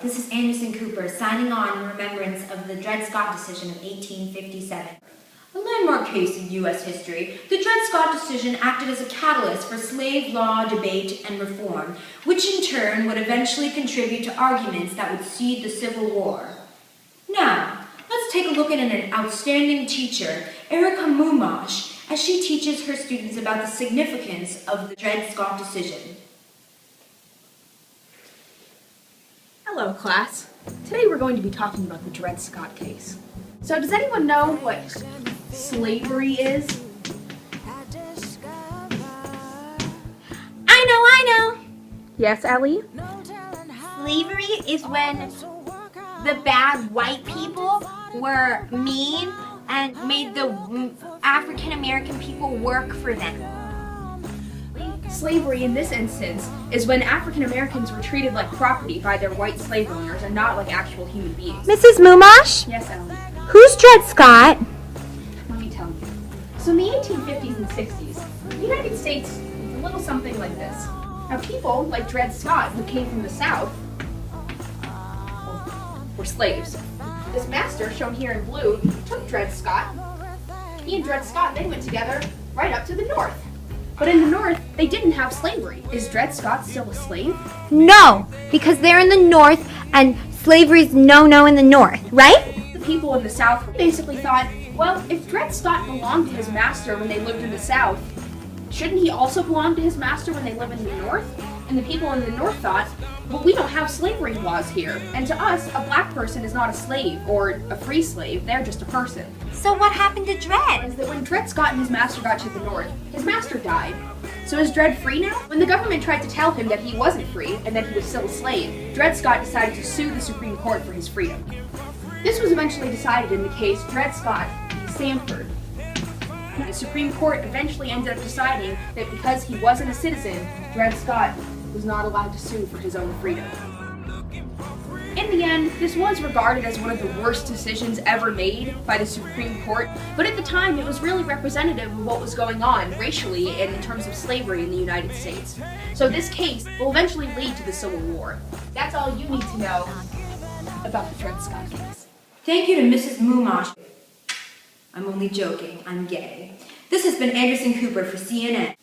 this is Anderson Cooper signing on in remembrance of the Dred Scott decision of 1857. A landmark case in U.S. history, the Dred Scott decision acted as a catalyst for slave law debate and reform, which in turn would eventually contribute to arguments that would seed the Civil War. Now, let's take a look at an outstanding teacher, Erica Mumash, as she teaches her students about the significance of the Dred Scott decision. Hello, class. Today we're going to be talking about the Dred Scott case. So does anyone know what slavery is? I know. Yes, Ellie? Slavery is when the bad white people were mean and made the African American people work for them. Slavery in this instance is when African Americans were treated like property by their white slave owners and not like actual human beings. Mrs. Mumash? Yes, Ellie? Who's Dred Scott? Let me tell you. So in the 1850s and 60s, the United States was a little something like this. Now people like Dred Scott, who came from the South, were slaves. This master, shown here in blue, took Dred Scott. He and Dred Scott, they went together right up to the north. But in the north, they didn't have slavery. Is Dred Scott still a slave? No, because they're in the north and slavery's no in the north, right? The people in the South basically thought, well, if Dred Scott belonged to his master when they lived in the South, shouldn't he also belong to his master when they live in the North? And the people in the North thought, well, we don't have slavery laws here, and to us, a black person is not a slave or a free slave, they're just a person. So what happened to Dred? Is that when Dred Scott and his master got to the North, his master died. So is Dred free now? When the government tried to tell him that he wasn't free and that he was still a slave, Dred Scott decided to sue the Supreme Court for his freedom. This was eventually decided in the case Dred Scott v. Sanford. The Supreme Court eventually ended up deciding that because he wasn't a citizen, Dred Scott was not allowed to sue for his own freedom. In the end, this was regarded as one of the worst decisions ever made by the Supreme Court, but at the time it was really representative of what was going on racially and in terms of slavery in the United States. So this case will eventually lead to the Civil War. That's all you need to know about the Dred Scott case. Thank you to Mrs. Mumash. I'm only joking, I'm gay. This has been Anderson Cooper for CNN.